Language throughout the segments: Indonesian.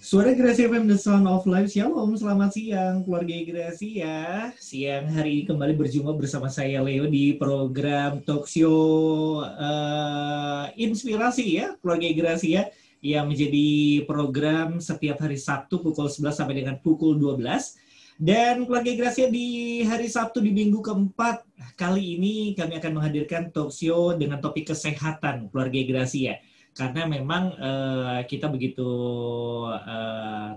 Suara Gracia FM, The Sound of Life. Shalom, selamat siang keluarga Gracia. Siang hari ini kembali berjumpa bersama saya Leo di program talk show Inspirasi ya, keluarga Gracia, yang menjadi program setiap hari Sabtu pukul 11 sampai dengan pukul 12. Dan keluarga Gracia, di hari Sabtu di minggu keempat, kali ini kami akan menghadirkan talk show dengan topik kesehatan keluarga Gracia. Karena memang kita begitu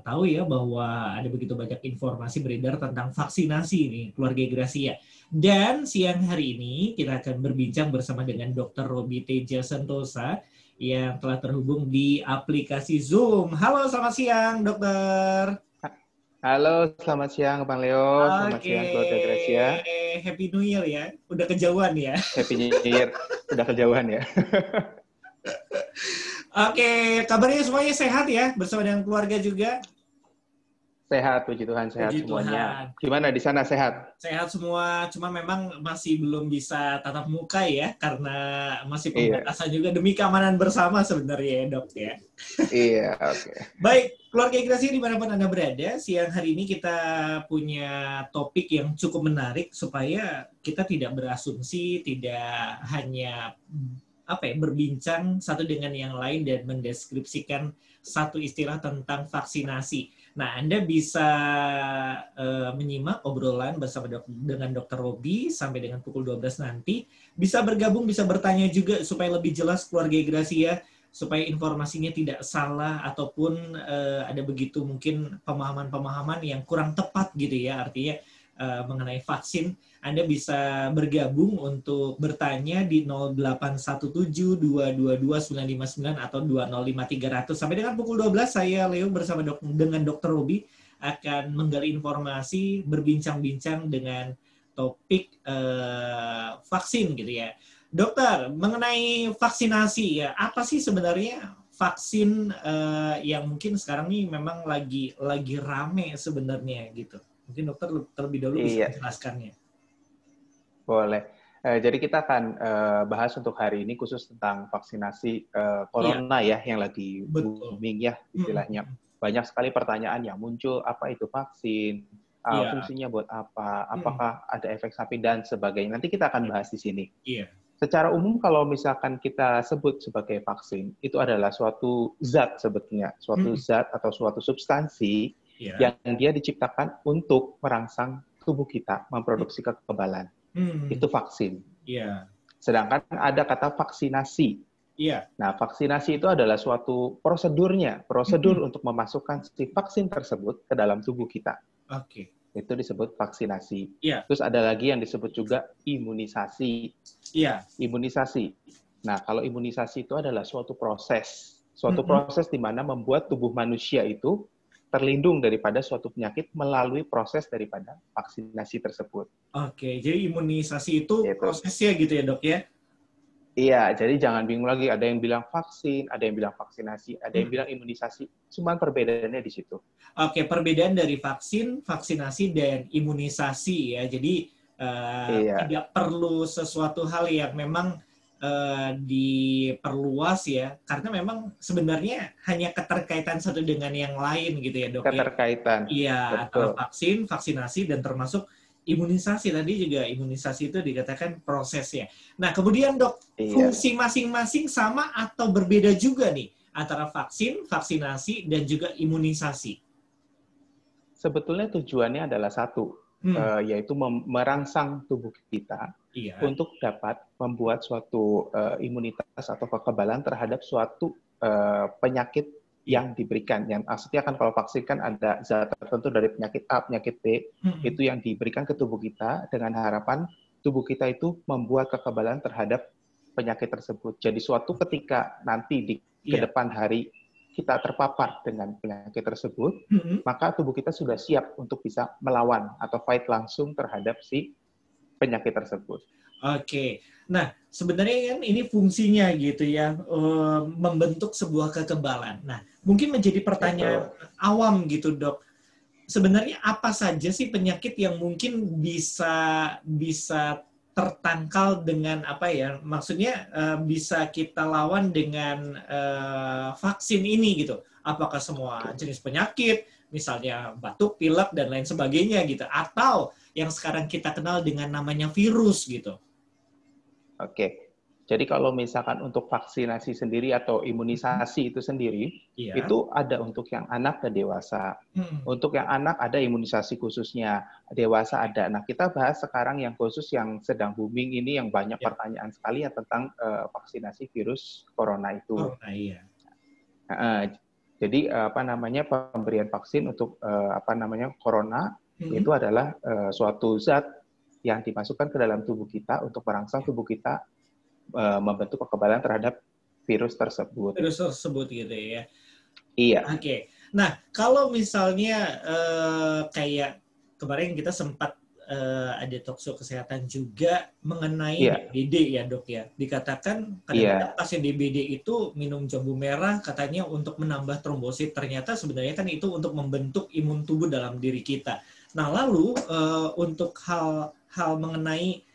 tahu ya bahwa ada begitu banyak informasi beredar tentang vaksinasi ini keluarga Gracia. Dan siang hari ini kita akan berbincang bersama dengan Dr. Roby Teja Sentosa yang telah terhubung di aplikasi Zoom. Halo, selamat siang, dokter. Halo, selamat siang Bang Leo. Selamat siang keluarga Gracia. Happy New Year ya. Udah kejauhan ya. Happy New Year. Udah kejauhan ya. Oke, kabarnya semuanya sehat ya, bersama dengan keluarga juga? Sehat, puji Tuhan, sehat Puji semuanya. Tuhan. Gimana di sana, sehat? Sehat semua, cuma memang masih belum bisa tatap muka ya, karena masih pembatasan juga demi keamanan bersama sebenarnya ya, Dok ya. Iya, oke. Baik, keluarga Gracia dimanapun Anda berada, siang hari ini kita punya topik yang cukup menarik supaya kita tidak berasumsi, tidak hanya berbincang satu dengan yang lain dan mendeskripsikan satu istilah tentang vaksinasi. Nah, Anda bisa menyimak obrolan bersama dengan Dr. Roby sampai dengan pukul 12 nanti. Bisa bergabung, bisa bertanya juga supaya lebih jelas keluarga Gracia, supaya informasinya tidak salah ataupun ada begitu mungkin pemahaman-pemahaman yang kurang tepat gitu ya, artinya mengenai vaksin. Anda bisa bergabung untuk bertanya di 0817-222-959 atau 205300. Sampai dengan pukul 12, saya Leo bersama dengan Dr. Roby akan menggali informasi, berbincang-bincang dengan topik vaksin gitu ya. Dokter, mengenai vaksinasi ya, apa sih sebenarnya vaksin yang mungkin sekarang ini memang lagi rame sebenarnya gitu. Mungkin dokter terlebih dahulu bisa menjelaskannya. Boleh. Jadi kita akan bahas untuk hari ini khusus tentang vaksinasi corona ya, yang lagi booming ya istilahnya. Banyak sekali pertanyaan yang muncul, apa itu vaksin, fungsinya buat apa, apakah ada efek samping dan sebagainya. Nanti kita akan bahas di sini. Secara umum kalau misalkan kita sebut sebagai vaksin, itu adalah suatu zat sebetulnya, suatu zat atau suatu substansi yang dia diciptakan untuk merangsang tubuh kita memproduksi kekebalan. Itu vaksin. Sedangkan ada kata vaksinasi. Nah, vaksinasi itu adalah suatu prosedur untuk memasukkan si vaksin tersebut ke dalam tubuh kita. Itu disebut vaksinasi. Terus ada lagi yang disebut juga imunisasi. Imunisasi. Nah, kalau imunisasi itu adalah suatu proses di mana membuat tubuh manusia itu terlindung daripada suatu penyakit melalui proses daripada vaksinasi tersebut. Oke, jadi imunisasi itu prosesnya gitu ya, Dok ya? Iya, jadi jangan bingung lagi. Ada yang bilang vaksin, ada yang bilang vaksinasi, ada yang bilang imunisasi. Cuma perbedaannya di situ. Oke, perbedaan dari vaksin, vaksinasi, dan imunisasi ya. Jadi tidak perlu sesuatu hal yang memang diperluas ya, karena memang sebenarnya hanya keterkaitan satu dengan yang lain gitu ya, Dok. Keterkaitan. Iya, antara vaksin, vaksinasi, dan termasuk imunisasi. Tadi juga imunisasi itu dikatakan prosesnya. Nah, kemudian Dok, fungsi masing-masing sama atau berbeda juga nih antara vaksin, vaksinasi, dan juga imunisasi? Sebetulnya tujuannya adalah satu, yaitu merangsang tubuh kita untuk dapat membuat suatu imunitas atau kekebalan terhadap suatu penyakit yang diberikan. Yang maksudnya kan kalau vaksin kan ada zat tertentu dari penyakit A, penyakit B, itu yang diberikan ke tubuh kita dengan harapan tubuh kita itu membuat kekebalan terhadap penyakit tersebut. Jadi suatu ketika nanti di ke depan hari kita terpapar dengan penyakit tersebut, maka tubuh kita sudah siap untuk bisa melawan atau fight langsung terhadap si penyakit tersebut. Oke, nah sebenarnya kan ini fungsinya gitu ya, membentuk sebuah kekebalan. Nah, mungkin menjadi pertanyaan awam gitu, Dok. Sebenarnya apa saja sih penyakit yang mungkin bisa tertangkal dengan apa ya? Maksudnya bisa kita lawan dengan vaksin ini gitu. Apakah semua jenis penyakit, misalnya batuk, pilek, dan lain sebagainya gitu. Atau yang sekarang kita kenal dengan namanya virus gitu. Oke. Jadi kalau misalkan untuk vaksinasi sendiri atau imunisasi itu sendiri, Iya. itu ada untuk yang anak dan dewasa. Untuk yang anak ada imunisasi khususnya, dewasa ada. Nah, kita bahas sekarang yang khusus yang sedang booming ini, yang banyak pertanyaan sekali ya tentang vaksinasi virus corona itu. Corona, iya. Jadi pemberian vaksin untuk corona itu adalah suatu zat yang dimasukkan ke dalam tubuh kita untuk merangsang tubuh kita membentuk kekebalan terhadap virus tersebut. Virus tersebut gitu ya. Iya. Oke. Nah, kalau misalnya kayak kemarin kita sempat ada talkshow kesehatan juga mengenai DBD ya dok ya. Dikatakan kadang-kadang pasien DBD itu minum jambu merah katanya untuk menambah trombosit. Ternyata sebenarnya kan itu untuk membentuk imun tubuh dalam diri kita. Nah, lalu untuk hal mengenai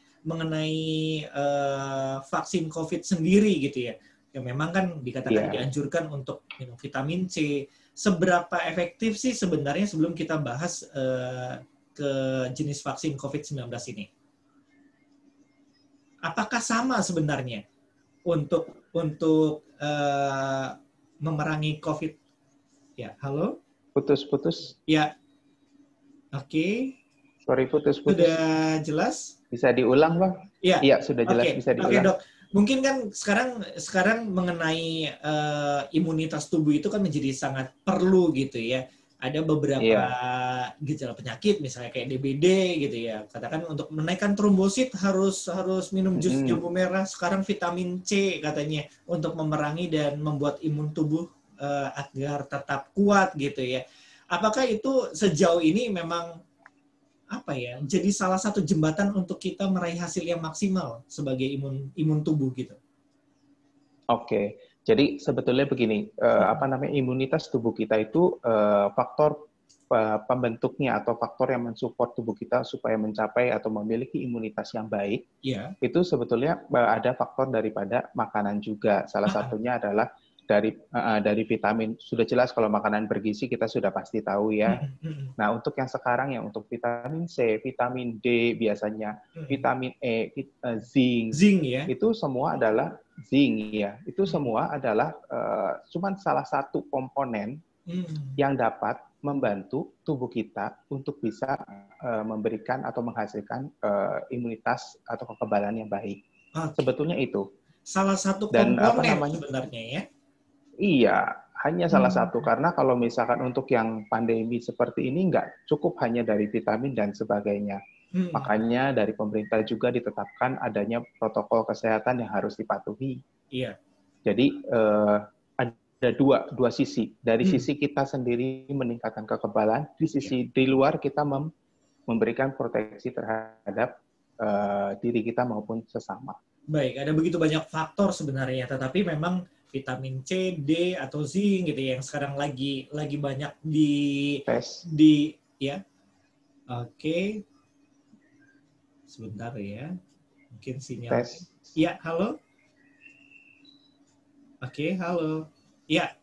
vaksin COVID sendiri gitu ya, yang memang kan dikatakan dianjurkan untuk minum vitamin C. Seberapa efektif sih sebenarnya sebelum kita bahas ke jenis vaksin COVID-19 ini? Apakah sama sebenarnya untuk memerangi COVID? Ya, halo? Putus-putus. Ya, oke. Sorry, putus-putus. Sudah jelas? Bisa diulang, Bang? Iya, sudah jelas, bisa diulang. Oke, dok. Mungkin kan sekarang mengenai imunitas tubuh itu kan menjadi sangat perlu gitu ya. Ada beberapa gejala penyakit misalnya kayak DBD gitu ya. Katakan untuk menaikkan trombosit harus minum jus jambu merah. Sekarang vitamin C katanya untuk memerangi dan membuat imun tubuh agar tetap kuat gitu ya. Apakah itu sejauh ini memang jadi salah satu jembatan untuk kita meraih hasil yang maksimal sebagai imun tubuh gitu? Oke. Jadi sebetulnya begini, imunitas tubuh kita itu faktor pembentuknya atau faktor yang mensupport tubuh kita supaya mencapai atau memiliki imunitas yang baik. Itu sebetulnya ada faktor daripada makanan juga. Salah satunya adalah dari vitamin. Sudah jelas kalau makanan bergizi kita sudah pasti tahu ya. Nah, untuk yang sekarang yang untuk vitamin C, vitamin D biasanya, vitamin E, zinc ya. Itu semua adalah zinc ya. Itu semua adalah cuman salah satu komponen yang dapat membantu tubuh kita untuk bisa memberikan atau menghasilkan imunitas atau kekebalan yang baik. Sebetulnya itu. Salah satu komponen sebenarnya ya. Iya, hanya salah satu. Karena kalau misalkan untuk yang pandemi seperti ini nggak cukup hanya dari vitamin dan sebagainya. Makanya dari pemerintah juga ditetapkan adanya protokol kesehatan yang harus dipatuhi. Iya. Jadi ada dua sisi. Dari sisi kita sendiri meningkatkan kekebalan, di sisi di luar kita memberikan proteksi terhadap diri kita maupun sesama. Baik, ada begitu banyak faktor sebenarnya, tetapi memang vitamin C, D atau zinc gitu yang sekarang lagi banyak ya. Oke. Sebentar ya. Mungkin sinyal. Ya, halo. Oke, halo. Ya.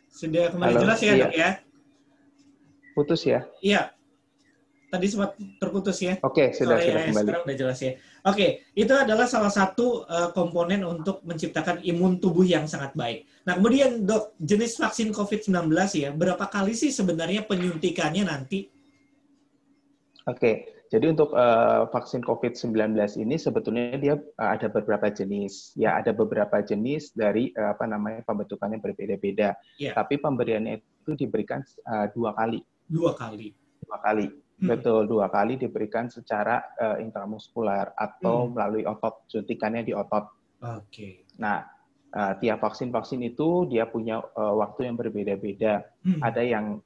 Sudah kembali jelas ya, Dok ya? Putus ya? Iya. Tadi sempat terputus ya. Oke, sudah kembali. Sekarang udah jelas ya. Oke, itu adalah salah satu komponen untuk menciptakan imun tubuh yang sangat baik. Nah, kemudian dok, jenis vaksin COVID-19 ya, berapa kali sih sebenarnya penyuntikannya nanti? Oke, jadi untuk vaksin COVID-19 ini sebetulnya dia ada beberapa jenis. Ya, ada beberapa jenis dari pembentukannya berbeda-beda. Tapi pemberiannya itu diberikan 2 kali. 2 kali. Betul, 2 kali diberikan secara intramuskular atau melalui otot, suntikannya di otot. Oke. Nah, tiap vaksin itu dia punya waktu yang berbeda-beda. Ada yang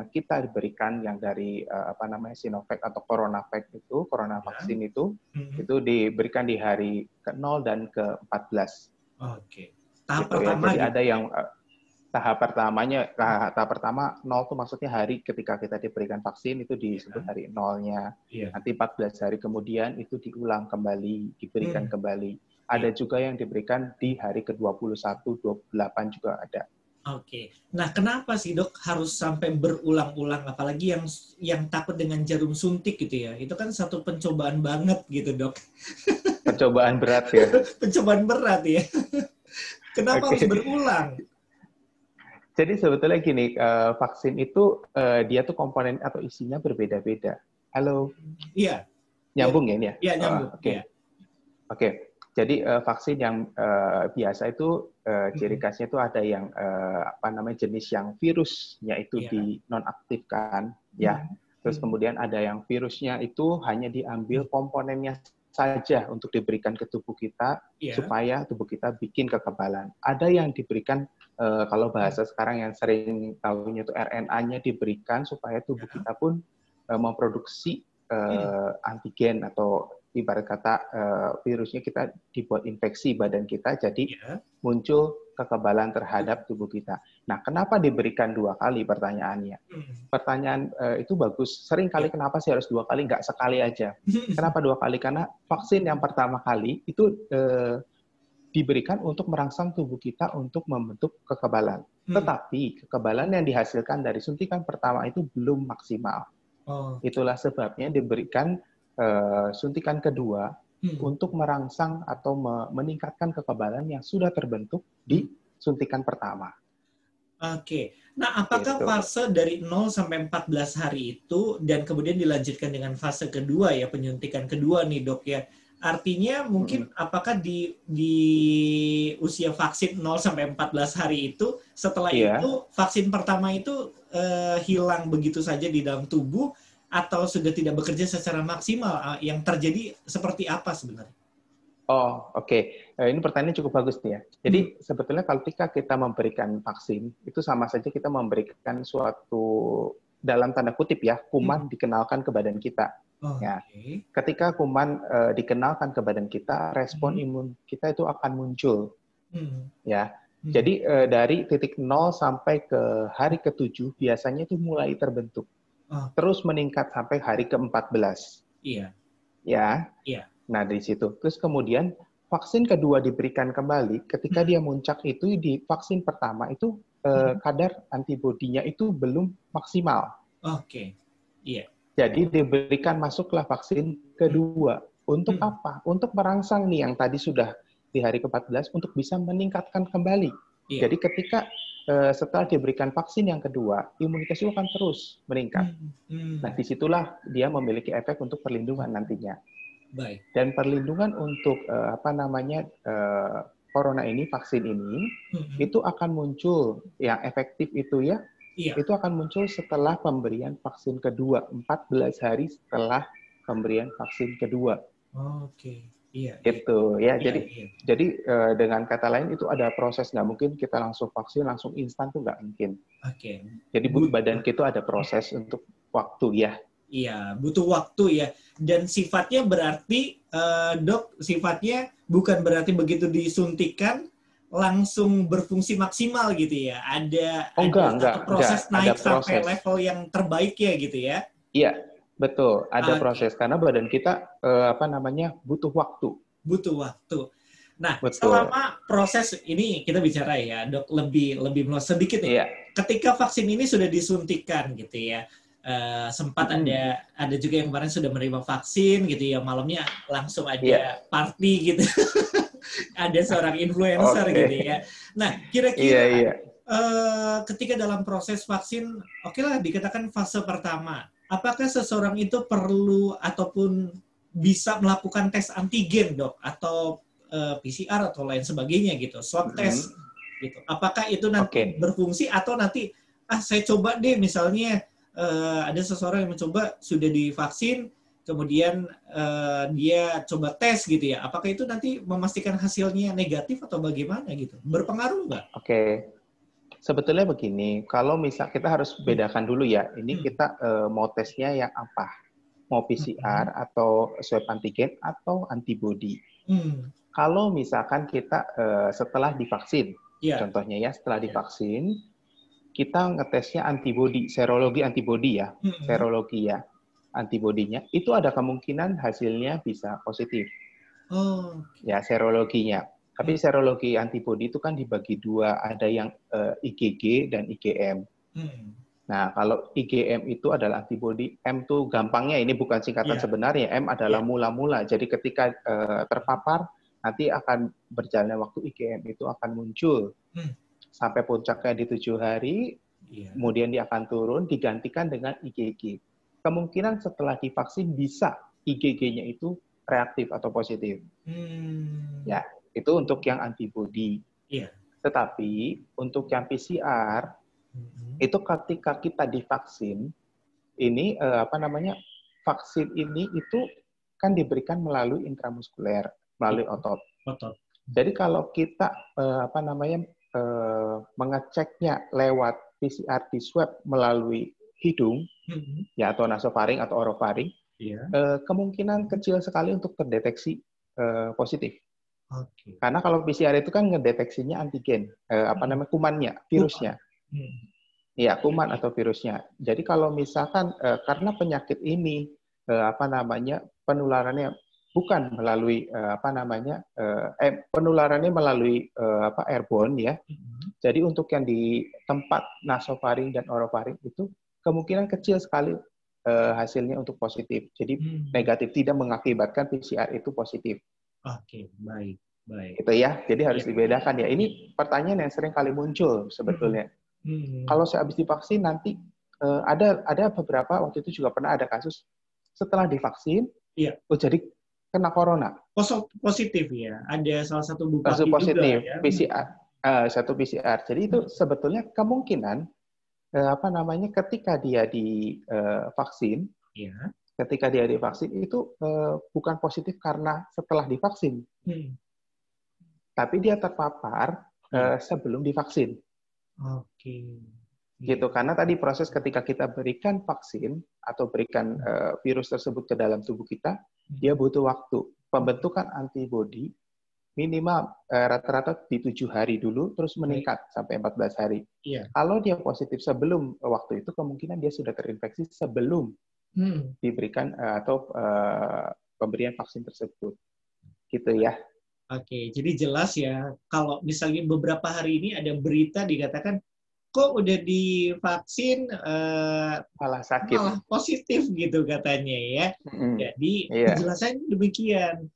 kita diberikan yang dari Sinovac atau CoronaVac itu, Corona vaksin itu diberikan di hari ke-0 dan ke-14. Oke. Tahap pertama jadi ada yang tahap pertama 0 itu maksudnya hari ketika kita diberikan vaksin itu disebut hari 0-nya. Nanti 14 hari kemudian itu diulang kembali, diberikan kembali. Ada juga yang diberikan di hari ke-21, 28 juga ada. Oke. Nah, kenapa sih dok harus sampai berulang-ulang, apalagi yang takut dengan jarum suntik gitu ya? Itu kan satu pencobaan banget gitu dok. Percobaan berat ya. Pencobaan berat ya. Kenapa harus Oke. berulang? Jadi sebetulnya gini, vaksin itu dia tuh komponen atau isinya berbeda-beda. Halo, Iya, iya, nyambung ya ini ya? iya Oh, nyambung. oke. Iya. Oke, jadi vaksin yang biasa itu ciri Mm-mm. khasnya itu ada yang apa namanya jenis yang virusnya itu Iya. dinonaktifkan, ya. Mm-mm. Terus Mm-mm. kemudian ada yang virusnya itu hanya diambil komponennya saja untuk diberikan ke tubuh kita Iya. supaya tubuh kita bikin kekebalan. Ada yang diberikan kalau bahasa sekarang yang sering tahunya itu RNA-nya diberikan supaya tubuh Iya. kita pun memproduksi Mm. antigen atau ibarat kata virusnya kita dibuat infeksi badan kita, jadi Iya. muncul kekebalan terhadap tubuh kita. Nah, kenapa diberikan 2 kali pertanyaannya? Mm. Pertanyaan itu bagus. Sering Iya. kali kenapa sih harus 2 kali, nggak sekali aja? Kenapa 2 kali? Karena vaksin yang pertama kali itu diberikan untuk merangsang tubuh kita untuk membentuk kekebalan. Mm. Tetapi kekebalan yang dihasilkan dari suntikan pertama itu belum maksimal. Oke. Itulah sebabnya diberikan suntikan kedua Mm. untuk merangsang atau meningkatkan kekebalan yang sudah terbentuk Mm. di suntikan pertama. Oke. Nah, apakah Gitu. fase dari 0 sampai 14 hari itu dan kemudian dilanjutkan dengan fase kedua ya, penyuntikan kedua nih, Dok ya. Artinya mungkin apakah di usia vaksin 0 sampai 14 hari itu setelah Iya. itu vaksin pertama itu hilang begitu saja di dalam tubuh atau sudah tidak bekerja secara maksimal? Yang terjadi seperti apa sebenarnya? Oh, oke. Ini pertanyaan cukup bagus nih ya. Hmm. Jadi sebetulnya ketika kita memberikan vaksin, itu sama saja kita memberikan suatu, dalam tanda kutip ya, kuman dikenalkan ke badan kita. Ya. Oke. Ketika kuman dikenalkan ke badan kita, respon Hmm. imun kita itu akan muncul. Hmm. Ya. Hmm. Jadi dari titik 0 sampai ke hari ke-7 biasanya itu mulai terbentuk. Oh, Terus meningkat sampai hari ke-14. iya. Ya. Iya. Nah, dari situ. Terus kemudian vaksin kedua diberikan kembali, ketika dia muncak itu di vaksin pertama itu kadar antibodinya itu belum maksimal. Oke. Iya. Jadi diberikan masuklah vaksin kedua. Untuk Hmm. apa? Untuk merangsang nih yang tadi sudah di hari ke-14 untuk bisa meningkatkan kembali. Iya. Jadi ketika setelah diberikan vaksin yang kedua, imunitas itu akan terus meningkat. Hmm. Hmm. Nah, disitulah dia memiliki efek untuk perlindungan nantinya. Baik. Dan perlindungan untuk corona ini, vaksin ini, itu akan muncul yang efektif itu ya, Iya. itu akan muncul setelah pemberian vaksin kedua, 14 hari setelah pemberian vaksin kedua. Oke. Iya. Itu ya, Iya. jadi Iya. jadi dengan kata lain itu ada proses, nggak mungkin kita langsung vaksin langsung instan tuh nggak mungkin. Oke. Jadi badan kita ada proses untuk waktu ya. Iya, butuh waktu ya. Dan sifatnya berarti, dok, sifatnya bukan berarti begitu disuntikan langsung berfungsi maksimal gitu ya. Ada Oh satu enggak, proses ada naik sampai proses. level yang terbaik ya gitu ya. Iya, betul. Ada Oke. proses karena badan kita butuh waktu. Butuh waktu. Nah, Betul. selama proses ini kita bicara ya, dok, lebih meluas sedikit nih. Iya. Ketika vaksin ini sudah disuntikan gitu ya, sempat ada juga yang kemarin sudah menerima vaksin gitu ya, malamnya langsung ada party gitu. Ada seorang influencer gitu ya. Nah, kira-kira ketika dalam proses vaksin, oke lah dikatakan fase pertama, apakah seseorang itu perlu ataupun bisa melakukan tes antigen, dok, atau PCR atau lain sebagainya gitu, swab test gitu. Apakah itu nanti berfungsi atau nanti saya coba deh misalnya ada seseorang yang mencoba sudah divaksin, kemudian dia coba tes gitu ya. Apakah itu nanti memastikan hasilnya negatif atau bagaimana gitu? Berpengaruh nggak? Oke. Sebetulnya begini, kalau misal kita harus bedakan dulu ya, ini kita mau tesnya yang apa? Mau PCR atau swab antigen atau antibody. Kalau misalkan kita setelah divaksin, contohnya ya, setelah divaksin, kita ngetesnya antibody, serologi antibody ya, serologi ya, antibodinya, itu ada kemungkinan hasilnya bisa positif. Ya, serologinya. Tapi serologi antibodi itu kan dibagi dua, ada yang IgG dan IgM. Nah, kalau IgM itu adalah antibodi, M itu gampangnya, ini bukan singkatan sebenarnya, M adalah mula-mula. Jadi ketika terpapar, nanti akan berjalannya waktu IgM itu akan muncul sampai puncaknya di 7 hari, kemudian dia akan turun, digantikan dengan IgG. Kemungkinan setelah divaksin bisa IgG-nya itu reaktif atau positif. Ya, itu untuk yang antibodi. Tetapi untuk yang PCR, itu ketika kita divaksin, ini vaksin ini itu kan diberikan melalui intramuskuler, melalui otot. Jadi kalau kita mengeceknya lewat PCR di swab melalui hidung, ya atau nasofaring atau orofaring, kemungkinan kecil sekali untuk terdeteksi positif. Karena kalau PCR itu kan ngedeteksinya antigen, kumannya, virusnya. Ya, kuman atau virusnya. Jadi kalau misalkan karena penyakit ini penularannya bukan melalui penularannya melalui airborne ya. Jadi untuk yang di tempat nasofaring dan orofaring itu kemungkinan kecil sekali hasilnya untuk positif. Jadi negatif, tidak mengakibatkan PCR itu positif. Oke, baik. Itu ya. Jadi harus dibedakan ya. Ini pertanyaan yang sering kali muncul sebetulnya. Kalau saya habis divaksin nanti ada beberapa, waktu itu juga pernah ada kasus setelah divaksin, jadi kena corona. Positif ya. Ada salah satu bupati kasus positif juga ya. PCR, satu PCR. Jadi itu sebetulnya kemungkinan ketika dia divaksin, ketika dia divaksin itu bukan positif karena setelah divaksin, tapi dia terpapar sebelum divaksin. Oke. Gitu, karena tadi proses ketika kita berikan vaksin atau berikan virus tersebut ke dalam tubuh kita, dia butuh waktu. Pembentukan antibodi minimal rata-rata di 7 hari dulu, terus meningkat sampai 14 hari. Kalau dia positif sebelum waktu itu, kemungkinan dia sudah terinfeksi sebelum diberikan atau pemberian vaksin tersebut. Gitu ya. Oke, jadi jelas ya, kalau misalnya beberapa hari ini ada berita dikatakan, kok udah divaksin malah sakit, malah positif gitu katanya ya. Jadi penjelasannya demikian.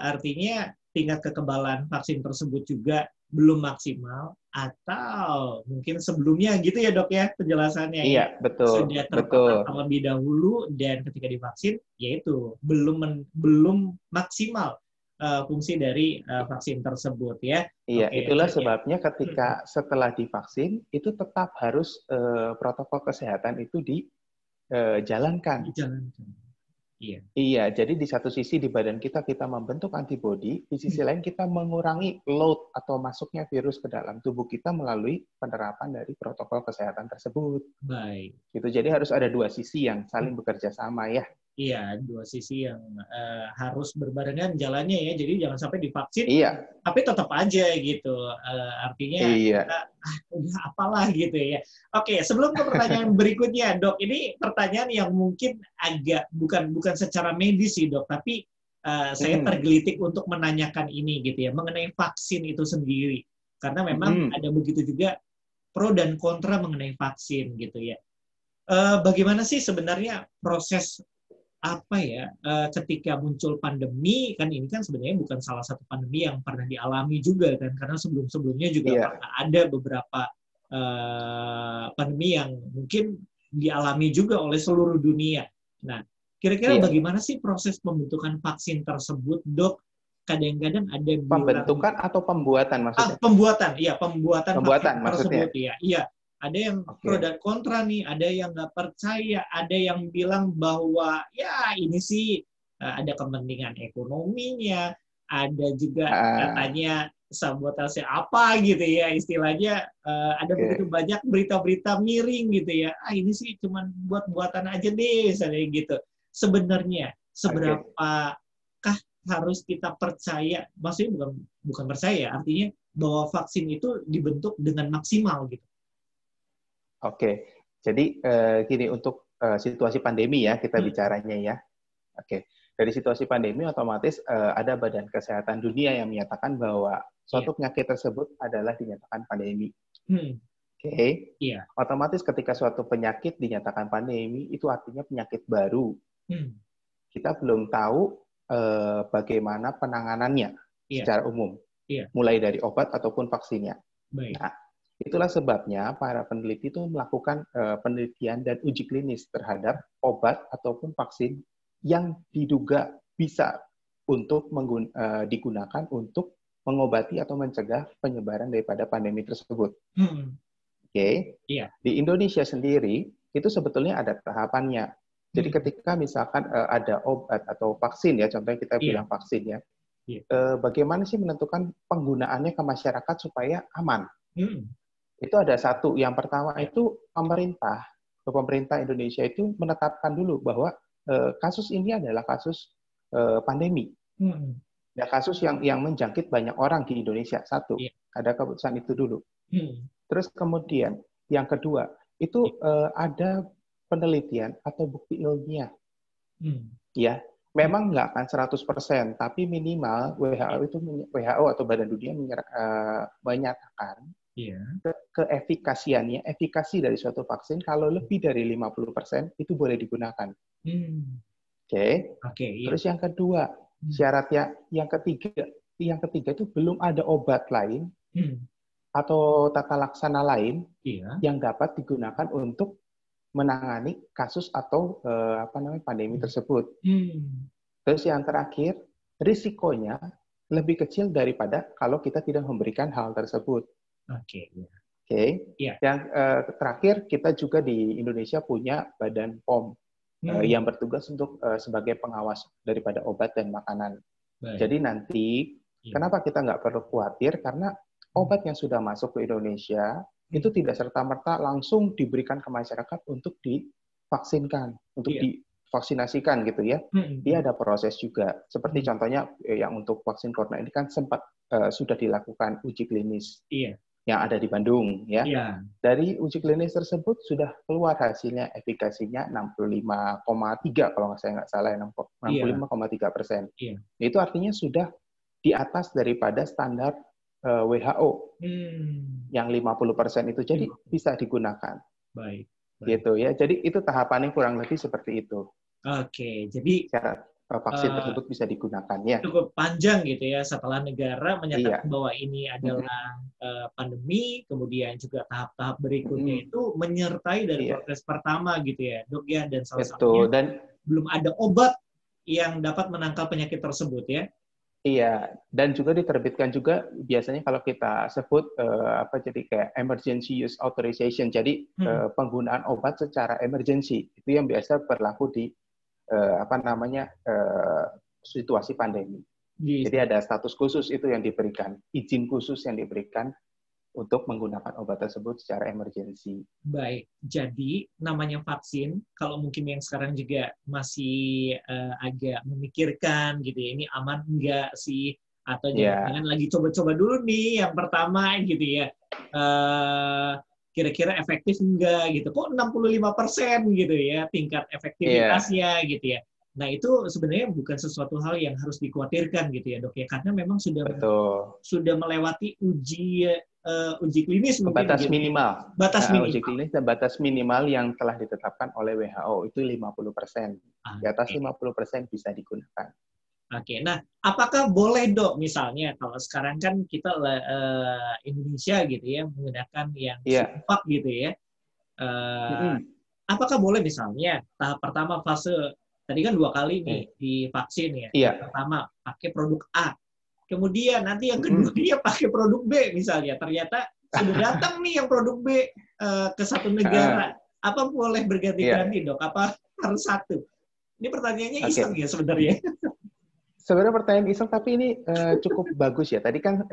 Artinya tingkat kekebalan vaksin tersebut juga belum maksimal, atau mungkin sebelumnya gitu ya dok ya penjelasannya. Iya, betul. Sudah terpapar terlebih dahulu dan ketika divaksin, yaitu belum maksimal fungsi dari vaksin tersebut ya. Iya, itulah sebabnya ketika setelah divaksin itu tetap harus protokol kesehatan itu dijalankan. Iya, jadi di satu sisi di badan kita membentuk antibodi, di sisi lain kita mengurangi load atau masuknya virus ke dalam tubuh kita melalui penerapan dari protokol kesehatan tersebut. Baik. Gitu, jadi harus ada dua sisi yang saling bekerja sama ya. Iya, dua sisi yang harus berbarengan jalannya ya. Jadi jangan sampai divaksin, tapi tetap aja gitu. Artinya kita, udah apalah gitu ya. Oke, sebelum ke pertanyaan berikutnya, dok. Ini pertanyaan yang mungkin agak bukan secara medis sih dok, tapi saya tergelitik untuk menanyakan ini gitu ya, mengenai vaksin itu sendiri. Karena memang ada begitu juga pro dan kontra mengenai vaksin gitu ya. Bagaimana sih sebenarnya proses ketika muncul pandemi, kan ini kan sebenarnya bukan salah satu pandemi yang pernah dialami juga kan, karena sebelum-sebelumnya juga pernah ada beberapa pandemi yang mungkin dialami juga oleh seluruh dunia. Nah, kira-kira bagaimana sih proses pembentukan vaksin tersebut, dok? Kadang-kadang ada pembentukan atau pembuatan maksudnya? Pembuatan vaksin tersebut ya. Iya. Ada yang pro dan kontra nih, ada yang nggak percaya, ada yang bilang bahwa ya ini sih ada kepentingan ekonominya, ada juga katanya sabotase apa gitu ya istilahnya, ada begitu banyak berita-berita miring gitu ya. Ini sih cuma buat-buatan aja deh, misalnya gitu. Sebenarnya seberapakah harus kita percaya? Maksudnya bukan percaya, artinya bahwa vaksin itu dibentuk dengan maksimal gitu. Jadi gini, untuk situasi pandemi ya kita bicaranya ya. dari situasi pandemi otomatis ada Badan Kesehatan Dunia yang menyatakan bahwa suatu penyakit tersebut adalah dinyatakan pandemi. Oke. Otomatis ketika suatu penyakit dinyatakan pandemi, itu artinya penyakit baru. Kita belum tahu bagaimana penanganannya secara umum, mulai dari obat ataupun vaksinnya. Nah, itulah sebabnya para peneliti itu melakukan penelitian dan uji klinis terhadap obat ataupun vaksin yang diduga bisa untuk digunakan untuk mengobati atau mencegah penyebaran daripada pandemi tersebut. Oke. Di Indonesia sendiri itu sebetulnya ada tahapannya. Jadi ketika misalkan ada obat atau vaksin ya, contohnya kita bilang vaksin ya, bagaimana sih menentukan penggunaannya ke masyarakat supaya aman? Itu ada satu. Yang pertama itu pemerintah Indonesia itu menetapkan dulu bahwa kasus ini adalah kasus pandemi. Ya, kasus yang menjangkit banyak orang di Indonesia. Satu, ada keputusan itu dulu. Terus kemudian yang kedua itu ada penelitian atau bukti ilmiah. Ya, memang nggak akan 100%, tapi minimal WHO atau Badan Dunia menyatakan efikasi dari suatu vaksin kalau lebih dari 50% itu boleh digunakan. Oke. Terus yang kedua, syaratnya yang ketiga itu belum ada obat lain atau tata laksana lain yang dapat digunakan untuk menangani kasus atau pandemi tersebut. Terus yang terakhir, risikonya lebih kecil daripada kalau kita tidak memberikan hal tersebut. Yang terakhir, kita juga di Indonesia punya Badan POM yang bertugas untuk sebagai pengawas daripada obat dan makanan. Jadi nanti, kenapa kita nggak perlu khawatir? Karena obat yang sudah masuk ke Indonesia itu tidak serta-merta langsung diberikan ke masyarakat untuk divaksinkan, untuk divaksinasikan gitu ya. Dia ada proses juga. Seperti contohnya yang untuk vaksin corona ini kan sempat sudah dilakukan uji klinis yang ada di Bandung ya. Dari uji klinis tersebut sudah keluar hasilnya, efikasinya 65,3 kalau saya nggak salah, 65,3%. Itu artinya sudah di atas daripada standar WHO yang 50% itu, jadi bisa digunakan. Baik. Gitu ya. Jadi itu tahapannya kurang lebih seperti itu. Oke, jadi syarat vaksin tersebut bisa digunakan ya. Cukup panjang gitu ya, setelah negara menyatakan bahwa ini adalah pandemi, kemudian juga tahap-tahap berikutnya itu menyertai dari proses pertama gitu ya, Dok ya, dan salah satunya belum ada obat yang dapat menangkal penyakit tersebut ya. Iya, dan juga diterbitkan juga biasanya kalau kita sebut jadi kayak emergency use authorization. Jadi penggunaan obat secara emergency itu yang biasa berlaku di situasi pandemi. Jadi ada status khusus itu yang diberikan, izin khusus yang diberikan untuk menggunakan obat tersebut secara emergency. Baik, jadi namanya vaksin, kalau mungkin yang sekarang juga masih agak memikirkan gitu ya, ini aman enggak sih? Atau jangan lagi coba-coba dulu nih yang pertama gitu ya. Kira-kira efektif enggak gitu. Kok 65% gitu ya tingkat efektivitasnya gitu ya. Nah, itu sebenarnya bukan sesuatu hal yang harus dikhawatirkan gitu ya, Dok ya, karena memang sudah melewati uji klinis mungkin batas gitu. Minimal. Uji klinis dan batas minimal yang telah ditetapkan oleh WHO itu 50%. Di atas 50% bisa digunakan. Oke, nah apakah boleh Dok misalnya kalau sekarang kan kita Indonesia gitu ya menggunakan yang Sinovac gitu ya. Apakah boleh misalnya tahap pertama fase tadi kan 2 kali nih divaksin ya. Yang pertama pakai produk A. Kemudian nanti yang kedua dia pakai produk B misalnya. Ternyata sudah datang nih yang produk B ke satu negara. Apa boleh berganti-ganti Dok? Apa harus satu? Ini pertanyaannya iseng ya sebenarnya. Sebenarnya pertanyaan iseng, tapi ini cukup bagus ya. Tadi kan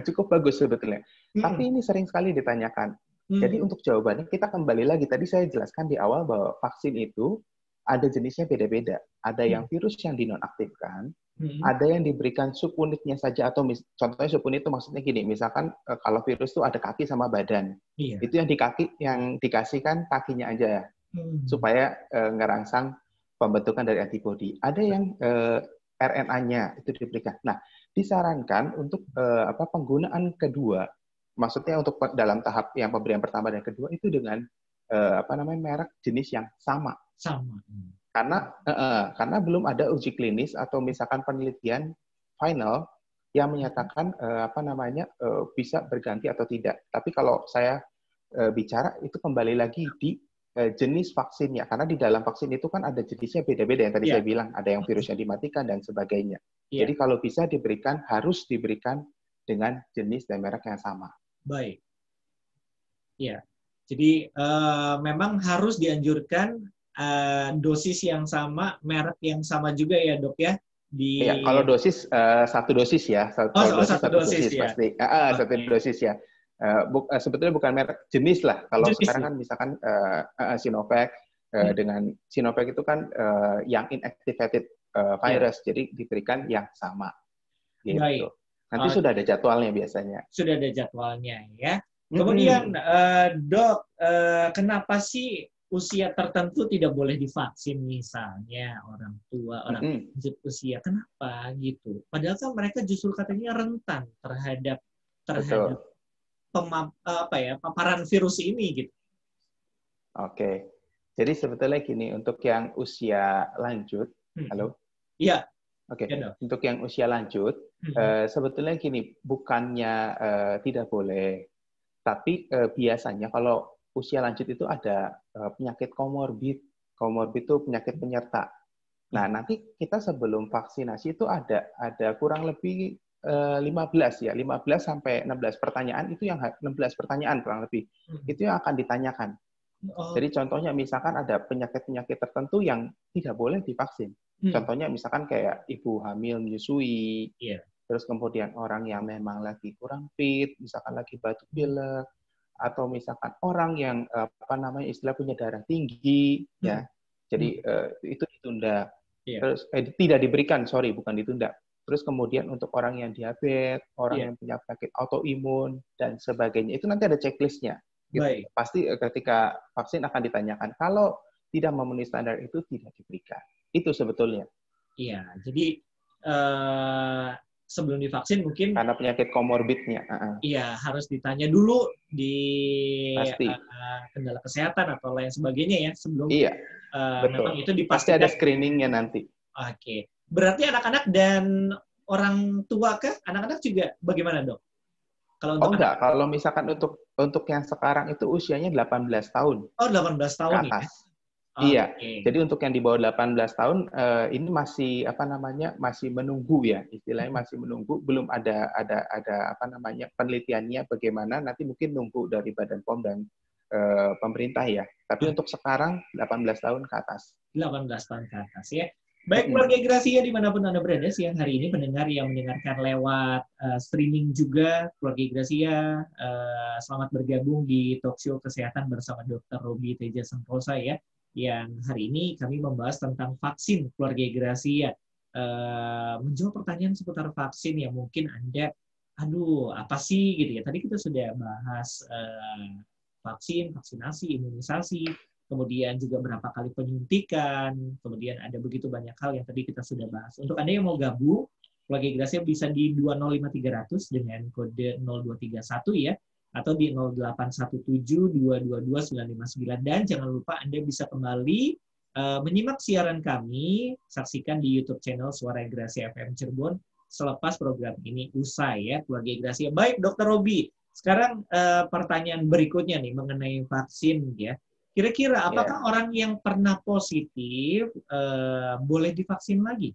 cukup bagus sebetulnya. Tapi ini sering sekali ditanyakan. Jadi untuk jawabannya kita kembali lagi. Tadi saya jelaskan di awal bahwa vaksin itu ada jenisnya beda-beda. Ada yang virus yang dinonaktifkan, ada yang diberikan subunitnya saja, atau contohnya subunit itu maksudnya gini, misalkan kalau virus itu ada kaki sama badan, itu yang dikasihkan kakinya aja, supaya ngerangsang pembentukan dari antibodi. Ada yang RNA-nya itu diberikan. Nah, disarankan untuk penggunaan kedua, maksudnya untuk dalam tahap yang pemberian pertama dan kedua itu dengan merek jenis yang sama. Sama. Karena belum ada uji klinis atau misalkan penelitian final yang menyatakan bisa berganti atau tidak. Tapi kalau saya bicara itu kembali lagi di jenis vaksinnya, karena di dalam vaksin itu kan ada jenisnya beda-beda yang tadi saya bilang, ada yang virus yang dimatikan dan sebagainya. Jadi kalau bisa harus diberikan dengan jenis dan merek yang sama. Baik. Ya. Jadi memang harus dianjurkan dosis yang sama, merek yang sama juga ya, Dok ya. Iya, kalau dosis satu dosis ya, satu dosis ya. pasti. Satu dosis ya. Sebetulnya bukan merek, jenis lah. Kalau jenis sekarang kan misalkan Sinovac dengan Sinovac itu kan yang inactivated virus, jadi diberikan yang sama. Gitu. Baik. Nanti sudah ada jadwalnya biasanya. Sudah ada jadwalnya ya. Kemudian Dok, kenapa sih usia tertentu tidak boleh divaksin, misalnya orang tua, orang lanjut usia? Kenapa gitu? Padahal kan mereka justru katanya rentan terhadap paparan virus ini gitu. Oke. Jadi sebetulnya gini, untuk yang usia lanjut, halo? Iya. Oke. Untuk yang usia lanjut, sebetulnya gini, bukannya tidak boleh, tapi biasanya kalau usia lanjut itu ada penyakit komorbid. Komorbid itu penyakit penyerta. Nah, nanti kita sebelum vaksinasi itu ada kurang lebih 15 sampai 16 pertanyaan, itu yang 16 pertanyaan kurang lebih. Itu yang akan ditanyakan. Jadi contohnya misalkan ada penyakit-penyakit tertentu yang tidak boleh divaksin. Contohnya misalkan kayak ibu hamil menyusui, terus kemudian orang yang memang lagi kurang fit, misalkan lagi batuk pilek, atau misalkan orang yang istilah punya darah tinggi, ya. Jadi itu ditunda. Terus tidak diberikan, bukan ditunda. Terus kemudian untuk orang yang diabetes, orang yang punya penyakit autoimun dan sebagainya, itu nanti ada checklistnya. Gitu. Pasti ketika vaksin akan ditanyakan. Kalau tidak memenuhi standar itu tidak diberikan. Itu sebetulnya. Iya, jadi sebelum divaksin mungkin karena penyakit komorbidnya. Iya, harus ditanya dulu di kendala kesehatan atau lain sebagainya ya sebelum. Iya. Betul. Memang itu dipastikan. Pasti ada screeningnya nanti. Oke. Berarti anak-anak dan orang tua kah? Anak-anak juga bagaimana, Dok? Kalau untuk enggak, kalau misalkan untuk yang sekarang itu usianya 18 tahun. Oh, 18 tahun ke atas. Ya. Iya. Jadi untuk yang di bawah 18 tahun ini masih masih menunggu ya, istilahnya masih menunggu, belum ada penelitiannya bagaimana, nanti mungkin nunggu dari Badan POM dan pemerintah ya. Tapi untuk sekarang 18 tahun ke atas. 18 tahun ke atas ya. Baik, keluarga Gracia dimanapun Anda berada, siang hari ini pendengar yang mendengarkan lewat streaming juga, keluarga Gracia, selamat bergabung di Talkshow Kesehatan bersama Dr. Roby Teja Santosa ya, yang hari ini kami membahas tentang vaksin, keluarga Gracia. Menjawab pertanyaan seputar vaksin yang mungkin Anda, apa sih gitu ya. Tadi kita sudah bahas vaksin, vaksinasi, imunisasi, kemudian juga berapa kali penyuntikan, kemudian ada begitu banyak hal yang tadi kita sudah bahas. Untuk Anda yang mau gabung, keluarga Gracia bisa di 205300 dengan kode 0231 ya, atau di 0817222959. Dan jangan lupa Anda bisa kembali menyimak siaran kami, saksikan di YouTube channel Suara Gracia FM Cirebon selepas program ini usai ya, keluarga Gracia. Baik, Dr. Roby, sekarang pertanyaan berikutnya nih mengenai vaksin ya. Kira-kira apakah orang yang pernah positif boleh divaksin lagi?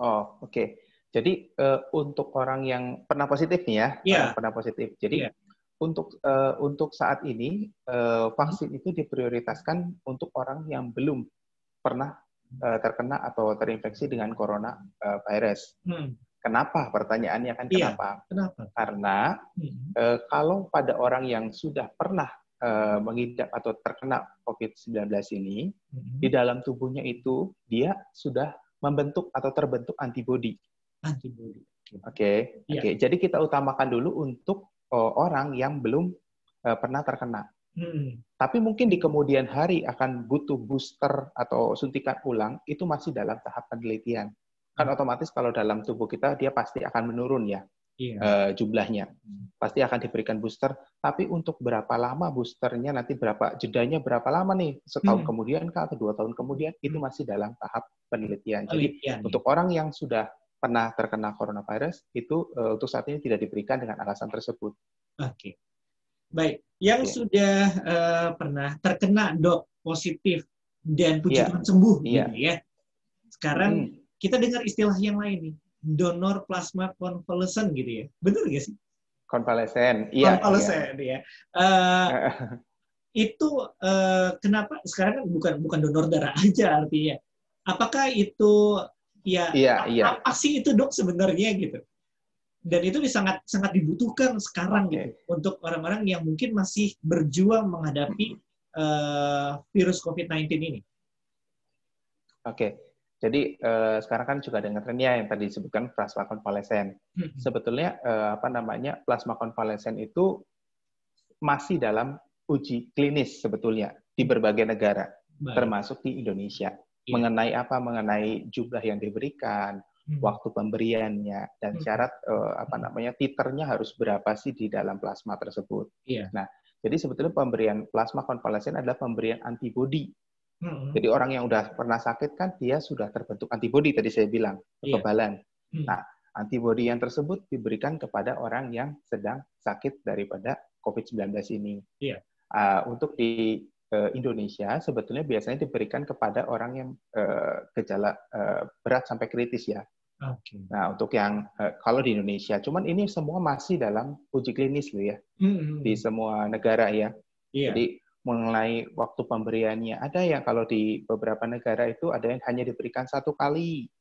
Oh, oke. Jadi untuk orang yang pernah positif nih ya, pernah positif. Jadi untuk saat ini vaksin itu diprioritaskan untuk orang yang belum pernah terkena atau terinfeksi dengan corona virus. Kenapa? Pertanyaannya kan kenapa? Kenapa? Karena kalau pada orang yang sudah pernah mengidap atau terkena COVID-19 ini, di dalam tubuhnya itu dia sudah membentuk atau terbentuk antibodi. Oke. Jadi kita utamakan dulu untuk orang yang belum pernah terkena. Tapi mungkin di kemudian hari akan butuh booster atau suntikan ulang, itu masih dalam tahap penelitian. Kan otomatis kalau dalam tubuh kita, dia pasti akan menurun ya, jumlahnya. Pasti akan diberikan booster, tapi untuk berapa lama boosternya, nanti jedanya berapa lama nih, setahun kemudian atau 2 tahun kemudian, itu masih dalam tahap penelitian. Jadi untuk orang yang sudah pernah terkena coronavirus, itu untuk saat ini tidak diberikan dengan alasan tersebut. Oke. Baik, yang sudah pernah terkena dok positif dan puji Tuhan sembuh gitu ya. Sekarang kita dengar istilah yang lain nih, donor plasma konvalesen gitu ya. Benar nggak sih? Konvalesen, konvalesen ya. Itu kenapa sekarang kan bukan donor darah aja artinya. Apakah itu apa sih itu dok sebenarnya gitu? Dan itu sangat dibutuhkan sekarang gitu untuk orang-orang yang mungkin masih berjuang menghadapi virus COVID-19 ini. Jadi sekarang kan juga ada trennya yang tadi disebutkan plasma konvalesen. Sebetulnya plasma konvalesen itu masih dalam uji klinis sebetulnya di berbagai negara, termasuk di Indonesia. Mengenai jumlah yang diberikan, waktu pemberiannya, dan syarat titernya harus berapa sih di dalam plasma tersebut. Nah, jadi sebetulnya pemberian plasma konvalesen adalah pemberian antibodi. Jadi orang yang udah pernah sakit kan dia sudah terbentuk antibodi, tadi saya bilang, kekebalan. Nah, antibodi yang tersebut diberikan kepada orang yang sedang sakit daripada COVID-19 ini. Untuk di Indonesia sebetulnya biasanya diberikan kepada orang yang gejala berat sampai kritis ya. Nah, untuk yang kalau di Indonesia, cuman ini semua masih dalam uji klinis loh ya, di semua negara ya. Jadi mengenai waktu pemberiannya, ada yang kalau di beberapa negara itu ada yang hanya diberikan 1 kali.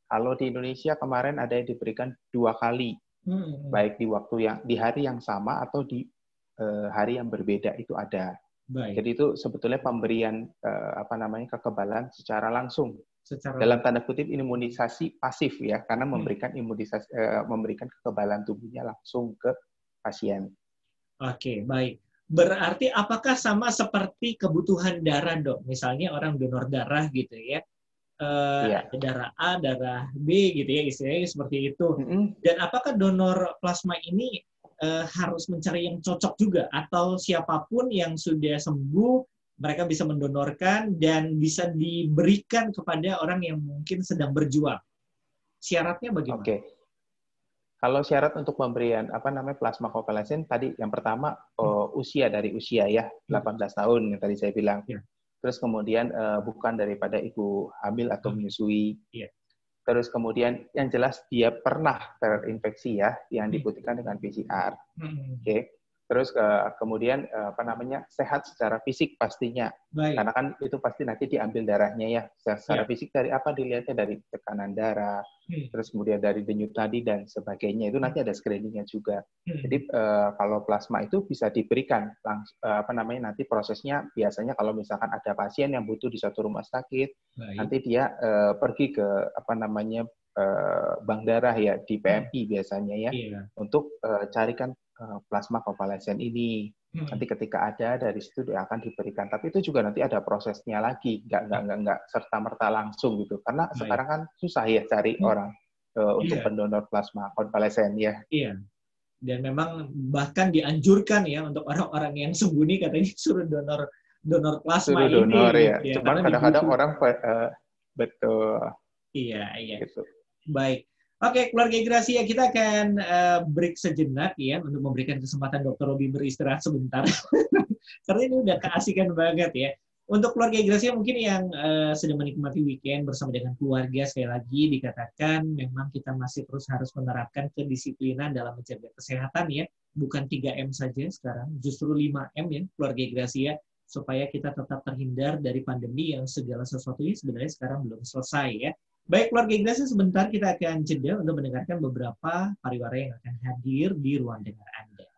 Kalau di Indonesia kemarin ada yang diberikan 2 kali, baik di hari yang sama atau di hari yang berbeda itu ada. Jadi itu sebetulnya pemberian kekebalan secara langsung. Dalam tanda kutip imunisasi pasif ya, karena memberikan kekebalan tubuhnya langsung ke pasien. Oke, baik. Berarti apakah sama seperti kebutuhan darah, dok? Misalnya orang donor darah gitu ya, darah A, darah B gitu ya, istilahnya seperti itu. Dan apakah donor plasma ini harus mencari yang cocok juga, atau siapapun yang sudah sembuh mereka bisa mendonorkan dan bisa diberikan kepada orang yang mungkin sedang berjuang? Syaratnya bagaimana? Kalau syarat untuk pemberian plasma konvalesen tadi yang pertama dari usia ya 18 tahun yang tadi saya bilang. Terus kemudian bukan daripada ibu hamil atau menyusui. Terus kemudian yang jelas dia pernah terinfeksi ya, yang dibuktikan dengan PCR. Terus kemudian sehat secara fisik pastinya. Karena kan itu pasti nanti diambil darahnya ya. Secara fisik dari apa dilihatnya, dari tekanan darah, terus kemudian dari denyut nadi dan sebagainya. Itu nanti ada screeningnya juga. Jadi kalau plasma itu bisa diberikan nanti prosesnya biasanya kalau misalkan ada pasien yang butuh di suatu rumah sakit, nanti dia pergi ke bank darah ya di PMI biasanya ya, untuk carikan plasma konvalesen ini. Nanti ketika ada dari situ dia akan diberikan. Tapi itu juga nanti ada prosesnya lagi, nggak serta-merta langsung gitu. Karena sekarang kan susah ya cari orang untuk pendonor plasma konvalesen ya. Dan memang bahkan dianjurkan ya untuk orang-orang yang sembuh nih katanya suruh donor plasma suruh donor, ini. Ya. Cuman kadang-kadang orang betul. Iya. Gitu. Baik. Oke, keluarga Gracia, kita akan break sejenak ya untuk memberikan kesempatan Dr. Robi beristirahat sebentar. Karena ini udah keasikan banget ya. Untuk keluarga Gracia mungkin yang sedang menikmati weekend bersama dengan keluarga, sekali lagi dikatakan memang kita masih terus harus menerapkan kedisiplinan dalam menjaga kesehatan ya. Bukan 3M saja sekarang, justru 5M ya keluarga Gracia, supaya kita tetap terhindar dari pandemi yang segala sesuatunya sebenarnya sekarang belum selesai ya. Baik, keluarga Gracia, sebentar kita akan jeda untuk mendengarkan beberapa pariwara yang akan hadir di ruang dengar Anda.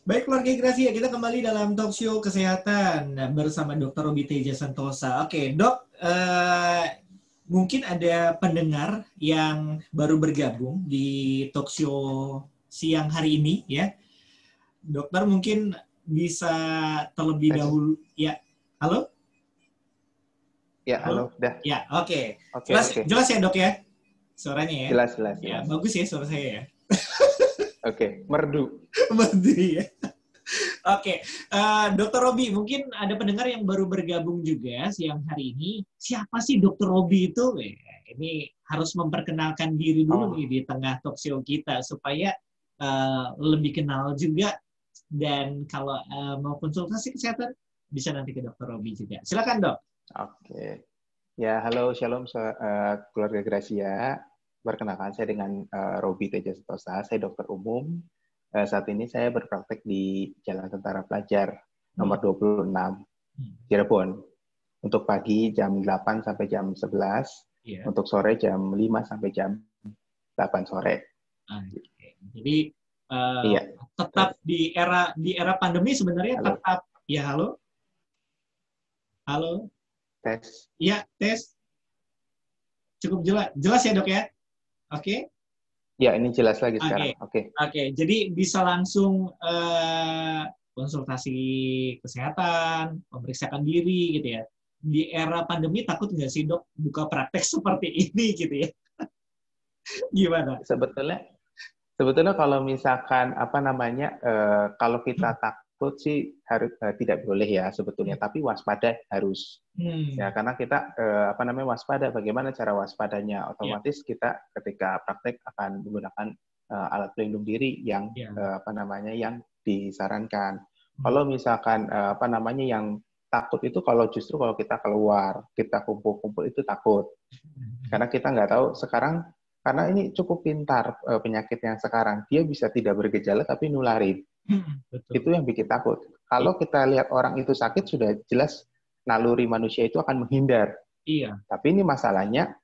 Baik, keluarga Gracia, kita kembali dalam talk show kesehatan bersama Dr. Robi Teja Santosa. Oke, Dok, eh, mungkin ada pendengar yang baru bergabung di talk show siang hari ini ya. Dokter mungkin bisa terlebih dahulu ya. Halo? Ya, halo, dah. Ya, oke. Oke, Jelas, oke. jelas ya, Dok ya? Suaranya ya? Jelas, jelas, Ya, jelas. bagus ya suara saya ya. Oke, merdu. Merdu ya. Oke, Dokter Robi, mungkin ada pendengar yang baru bergabung juga siang hari ini. Siapa sih Dokter Robi itu? Ini harus memperkenalkan diri dulu nih di tengah talk show kita supaya lebih kenal juga. Dan kalau mau konsultasi kesehatan, bisa nanti ke Dokter Robi juga. Silakan, Dok. Oke. Ya, halo, shalom keluarga Gracia. Perkenalkan, saya dengan Robi Teja Sentosa. Saya dokter umum. Saat ini saya berpraktek di Jalan Tentara Pelajar nomor 26, Cirebon. Untuk pagi jam 8 sampai jam 11, untuk sore jam 5 sampai jam 8 sore. Jadi tetap di era pandemi sebenarnya halo. Tetap ya halo. Halo. Tes. Iya, tes. Cukup jelas ya, Dok ya? Oke. Ya, ini jelas lagi sekarang. Oke. Jadi bisa langsung konsultasi kesehatan, memeriksakan diri gitu ya. Di era pandemi takut nggak sih, Dok, buka praktek seperti ini gitu ya? Gimana? Sebetulnya kalau misalkan kalau kita takut sih harus tidak boleh ya sebetulnya, tapi waspada harus. Ya, karena kita waspada. Bagaimana cara waspadanya? Otomatis kita ketika praktek akan menggunakan alat pelindung diri yang yang disarankan. Kalau misalkan yang takut itu justru kalau kita keluar, kita kumpul-kumpul itu takut. Karena kita nggak tahu sekarang, karena ini cukup pintar penyakit yang sekarang, dia bisa tidak bergejala tapi nularin. Betul. Itu yang bikin takut. Kalau kita lihat orang itu sakit, sudah jelas naluri manusia itu akan menghindar. Iya. Tapi ini masalahnya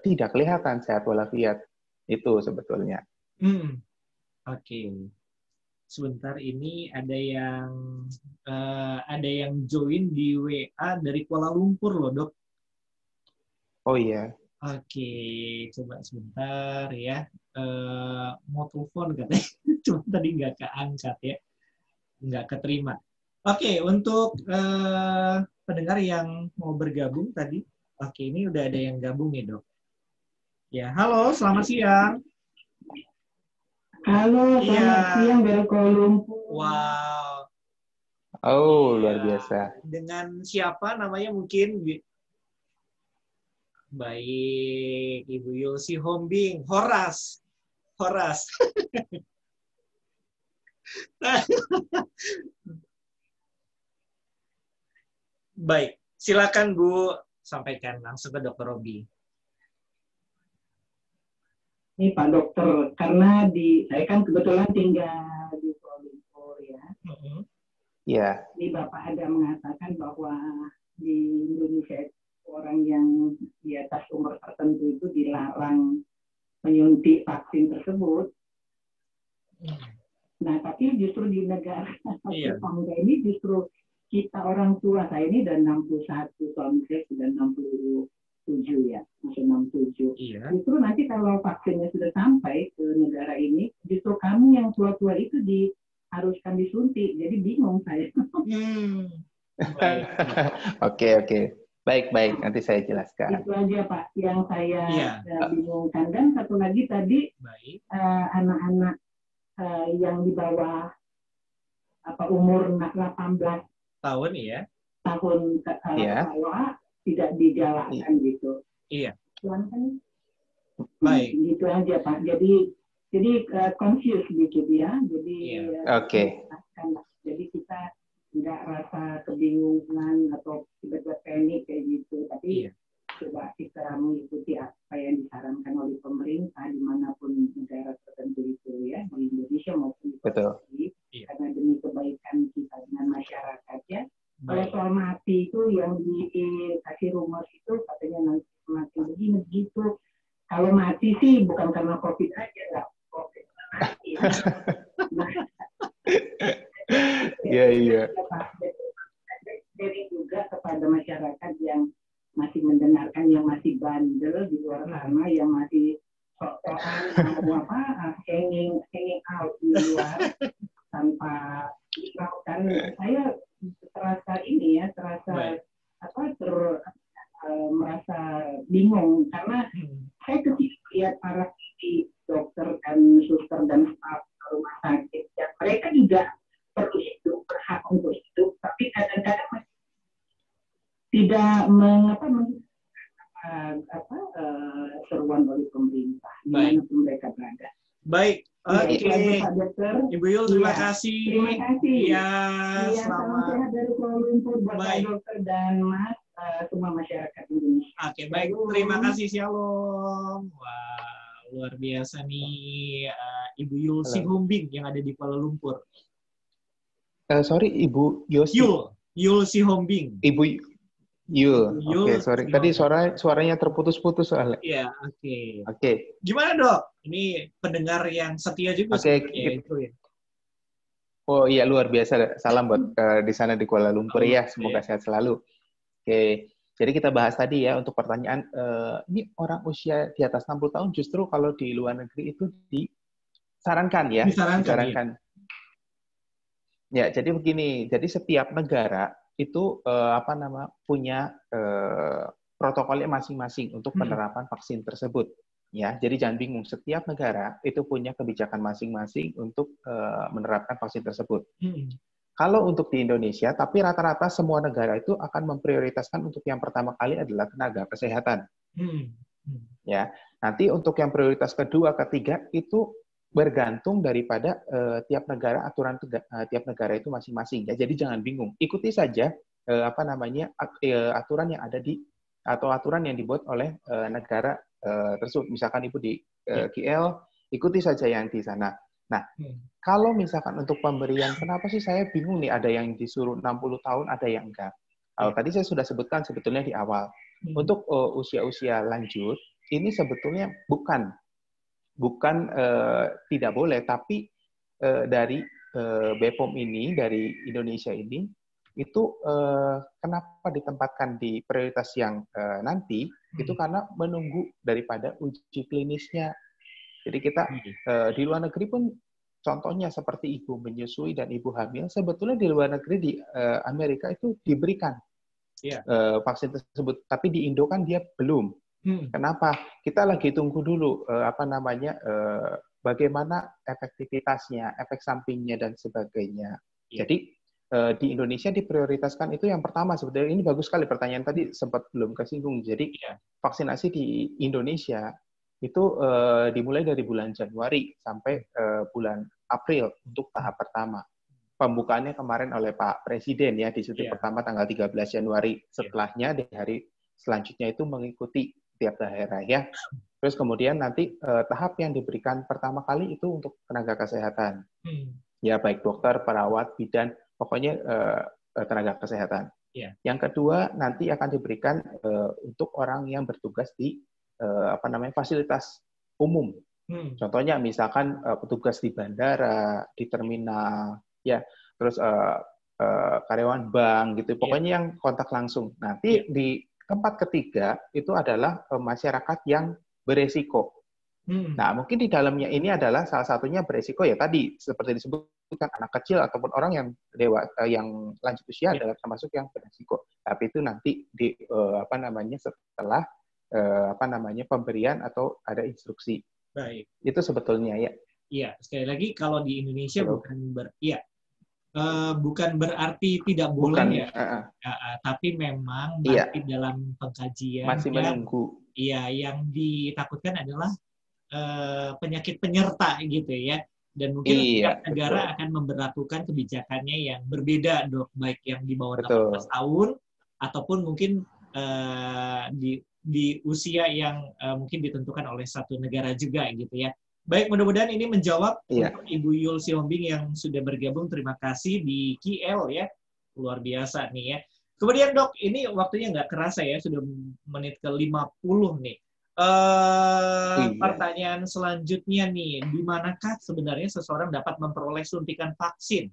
tidak kelihatan sehat walafiat. Itu sebetulnya. Oke. Sebentar, ini ada yang join di WA dari Kuala Lumpur loh, Dok. Oh iya. Oke, coba sebentar ya. Mau telepon katanya, cuma tadi nggak keangkat ya, nggak keterima. Oke, untuk pendengar yang mau bergabung tadi, oke, ini udah ada yang gabung nih, Dok. Ya, halo, selamat siang. Halo, selamat siang dari Kuala Lumpur. Wow. Oh, luar biasa. Dengan siapa namanya mungkin? Baik, Ibu Yulsi Hombing, Horas. Baik, silakan Bu, sampaikan langsung ke Dokter Robi. Ini Pak Dokter, karena saya kan kebetulan tinggal di Kuala Lumpur ya. Iya. Ini Bapak ada mengatakan bahwa di Indonesia orang yang di atas umur tertentu itu dilarang menyuntik vaksin tersebut. Nah, tapi justru di negara tetangga ini justru kita orang tua, saya ini udah 61, suami saya sudah 67 ya, masih 67. Iya. Justru nanti kalau vaksinnya sudah sampai ke negara ini, justru kamu yang tua-tua itu diharuskan disuntik. Jadi bingung saya. Oke. Baik. Nanti saya jelaskan. Itu aja Pak, yang saya bingungkan. Dan satu lagi tadi, anak-anak yang di bawah umur 18 tahun ya. Tahun ke bawah tidak digalakkan gitu. Iya. Kan? Baik. Gitu aja Pak. Jadi confused sedikit ya. Jadi jadi kita nggak rasa kebingungan atau tiba-tiba panik kayak gitu. Tapi coba kita mengikuti apa yang disarankan oleh pemerintah dimanapun negara tertentu itu ya, di Indonesia maupun di luar negeri, karena demi kebaikan kita dengan masyarakat ya. Kalau soal mati itu yang dikasih rumus itu katanya nanti mati begini begitu. Kalau mati sih bukan karena COVID aja, nggak COVID mati. Iya. Jadi juga kepada masyarakat yang luar sana yang masih sok-sokan mau hanging out di luar tanpa kan saya terasa merasa bingung karena saya ketika lihat para dokter dan suster dan staf rumah sakit ya, mereka juga perlu hidup, berhak untuk hidup, tapi kadang-kadang tidak seruan oleh pemerintah dimanapun mereka berada. Baik, oke. Pak Dokter. Ibu Yul, terima kasih. Terima kasih. Ya, selamat sehat dari Kuala Lumpur, Bapak Dokter dan Mas, semua masyarakat Indonesia. Oke, baik. Terima kasih, Shalom. Wah, luar biasa nih Ibu Yul Sihombing yang ada di Kuala Lumpur. Sorry, Ibu Yosi. Yul Sihombing. Ibu Yul. Oke, sorry. Tadi suaranya terputus-putus soalnya. Iya, oke. Gimana, Dok? Ini pendengar yang setia juga itu ya. Oh iya, luar biasa. Salam buat di sana di Kuala Lumpur ya. Semoga sehat selalu. Oke. Jadi kita bahas tadi ya untuk pertanyaan ini orang usia di atas 60 tahun justru kalau di luar negeri itu disarankan ya. Disarankan. Ya, jadi begini. Jadi setiap negara itu punya protokolnya masing-masing untuk penerapan vaksin tersebut. Ya, jadi jangan bingung. Setiap negara itu punya kebijakan masing-masing untuk menerapkan vaksin tersebut. Kalau untuk di Indonesia, tapi rata-rata semua negara itu akan memprioritaskan untuk yang pertama kali adalah tenaga kesehatan. Ya, nanti untuk yang prioritas kedua, ketiga itu bergantung daripada tiap negara, aturan tiap negara itu masing-masing. Ya, jadi jangan bingung. Ikuti saja aturan yang ada atau aturan yang dibuat oleh negara tersebut. Misalkan Ibu di KL, ikuti saja yang di sana. Nah, kalau misalkan untuk pemberian, kenapa sih saya bingung nih, ada yang disuruh 60 tahun, ada yang enggak. Tadi saya sudah sebutkan sebetulnya di awal. Untuk usia-usia lanjut, ini sebetulnya bukan tidak boleh, tapi dari BPOM ini, dari Indonesia ini, itu kenapa ditempatkan di prioritas yang nanti, itu karena menunggu daripada uji klinisnya. Jadi kita di luar negeri pun, contohnya seperti ibu menyusui dan ibu hamil, sebetulnya di luar negeri di Amerika itu diberikan vaksin tersebut, tapi di Indo kan dia belum. Kenapa? Kita lagi tunggu dulu bagaimana efektivitasnya, efek sampingnya dan sebagainya. Jadi di Indonesia diprioritaskan itu yang pertama. Sebetulnya ini bagus sekali pertanyaan tadi, sempat belum kesinggung. Jadi vaksinasi di Indonesia itu dimulai dari bulan Januari sampai bulan April untuk tahap pertama. Pembukaannya kemarin oleh Pak Presiden ya di suntik pertama tanggal 13 Januari. Setelahnya di hari selanjutnya itu mengikuti tiap daerah ya. Terus kemudian nanti tahap yang diberikan pertama kali itu untuk tenaga kesehatan. Ya baik dokter, perawat, bidan, pokoknya tenaga kesehatan. Yang kedua nanti akan diberikan untuk orang yang bertugas di fasilitas umum. Contohnya misalkan petugas di bandara, di terminal, ya, terus karyawan bank gitu. Pokoknya yang kontak langsung. Nanti di tempat ketiga itu adalah masyarakat yang beresiko. Nah, mungkin di dalamnya ini adalah salah satunya beresiko ya tadi seperti disebutkan anak kecil ataupun orang yang yang lanjut usia adalah termasuk yang beresiko. Tapi itu nanti setelah pemberian atau ada instruksi. Baik. Itu sebetulnya ya. Iya, sekali lagi kalau di Indonesia bukan berarti tidak boleh tapi memang masih dalam pengkajian. Masih menunggu. Iya, yang ditakutkan adalah penyakit penyerta gitu ya. Dan mungkin setiap negara akan memberlakukan kebijakannya yang berbeda, Dok, baik yang di bawah 18 tahun ataupun mungkin di usia yang mungkin ditentukan oleh satu negara juga gitu ya. Baik, mudah-mudahan ini menjawab untuk Ibu Yul Sihombing yang sudah bergabung. Terima kasih di KL ya. Luar biasa nih ya. Kemudian Dok, ini waktunya nggak kerasa ya, sudah menit ke-50 nih. Pertanyaan selanjutnya nih, di manakah sebenarnya seseorang dapat memperoleh suntikan vaksin?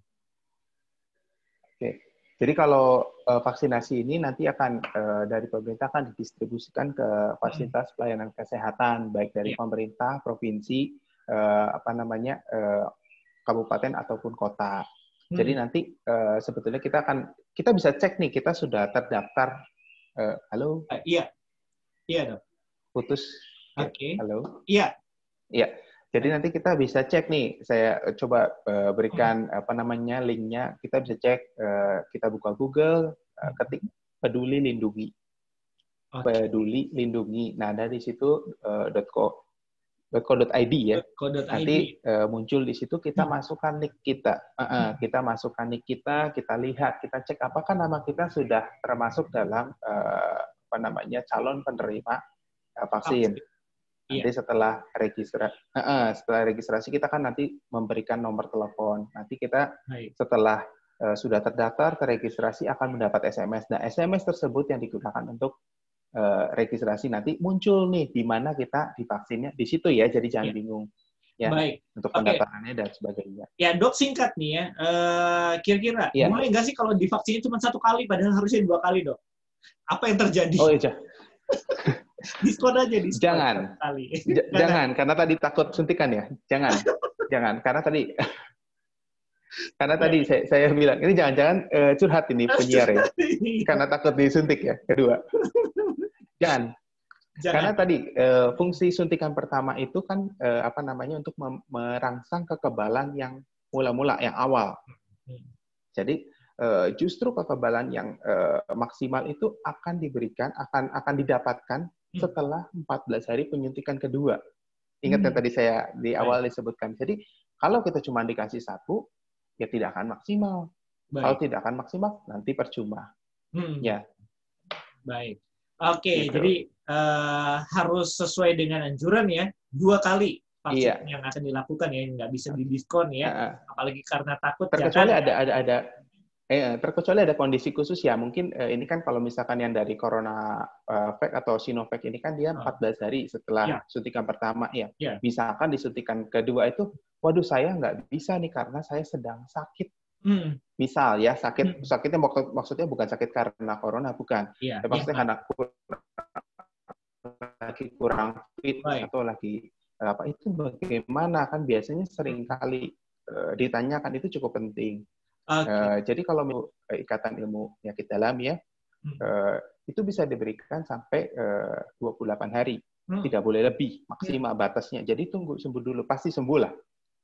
Oke. Jadi kalau vaksinasi ini nanti akan dari pemerintah akan didistribusikan ke fasilitas pelayanan kesehatan baik dari pemerintah, provinsi, kabupaten ataupun kota. Jadi nanti sebetulnya kita bisa cek nih, kita sudah terdaftar. Halo? Iya, Dok. Putus. Oke. Halo? Iya. Iya. Jadi nanti kita bisa cek nih, saya coba berikan linknya. Kita bisa cek, kita buka Google, ketik Peduli Lindungi. Peduli Lindungi. Nah, dari situ .co.id ya. Nanti muncul di situ, kita masukkan nick kita. Kita masukkan nick kita lihat, kita cek apakah nama kita sudah termasuk dalam calon penerima vaksin. Nanti setelah registrasi kita kan nanti memberikan nomor telepon. Nanti kita setelah sudah terdaftar, terregistrasi akan mendapat SMS. Nah, SMS tersebut yang digunakan untuk registrasi nanti muncul nih di mana kita divaksinnya di situ ya. Jadi jangan bingung ya. Baik. Untuk pendaftarannya dan sebagainya. Ya, Dok, singkat nih ya. Kira-kira boleh nggak sih kalau divaksinnya cuma 1 kali padahal harusnya 2 kali, Dok? Apa yang terjadi? Oh iya. Diskon aja, diskon. Jangan, karena tadi takut suntikan ya. Jangan, karena tadi saya bilang ini jangan curhat ini penyiar ya, karena takut disuntik ya. Kedua, jangan. Karena tadi fungsi suntikan pertama itu kan untuk merangsang kekebalan yang mula-mula, yang awal. Jadi justru kekebalan yang maksimal itu akan didapatkan setelah 14 hari penyuntikan kedua. Ingat yang tadi saya di awal disebutkan. Jadi kalau kita cuma dikasih 1, ya tidak akan maksimal. Kalau tidak akan maksimal, nanti percuma. Ya. Baik. Oke, jadi harus sesuai dengan anjuran ya. 2 kali vaksin yang akan dilakukan ya, nggak bisa didiskon ya. Apalagi karena takut. Terkecuali terkecuali ada kondisi khusus ya, mungkin ini kan kalau misalkan yang dari CoronaVac atau Sinovac ini kan dia 14 hari setelah suntikan pertama ya. Misalkan disuntikan kedua itu, waduh saya nggak bisa nih karena saya sedang sakit. Misal ya, sakitnya maksudnya bukan sakit karena corona, bukan. Maksudnya karena lagi kurang fit atau lagi itu bagaimana, kan biasanya seringkali ditanyakan, itu cukup penting. Jadi kalau Ikatan Ilmu Penyakit Dalam ya, itu bisa diberikan sampai 28 hari. Tidak boleh lebih, maksimal batasnya. Jadi tunggu sembuh dulu, pasti sembuh lah.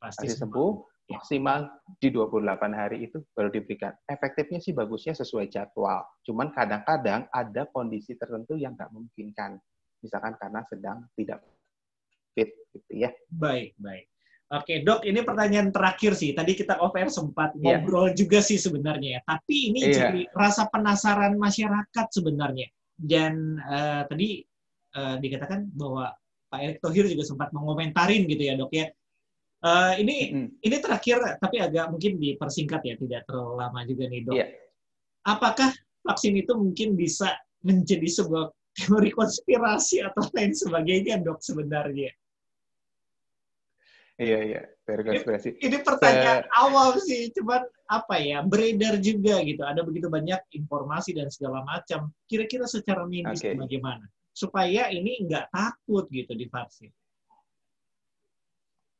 Pasti sembuh, maksimal di 28 hari itu baru diberikan. Efektifnya sih bagusnya sesuai jadwal. Cuman kadang-kadang ada kondisi tertentu yang nggak memungkinkan. Misalkan karena sedang tidak fit, gitu ya. Baik. Oke, Dok, ini pertanyaan terakhir sih. Tadi kita off-air sempat ngobrol juga sih sebenarnya ya. Tapi ini jadi rasa penasaran masyarakat sebenarnya. Dan tadi dikatakan bahwa Pak Erick Thohir juga sempat mengomentarin gitu ya, Dok ya. Ini terakhir, tapi agak mungkin dipersingkat ya, tidak terlalu lama juga nih, Dok. Apakah vaksin itu mungkin bisa menjadi sebuah teori konspirasi atau lain sebagainya, Dok, sebenarnya? Iya, teori konspirasi. Ini pertanyaan awal sih, cuman beredar juga gitu. Ada begitu banyak informasi dan segala macam. Kira-kira secara medis bagaimana? Supaya ini nggak takut gitu divaksin.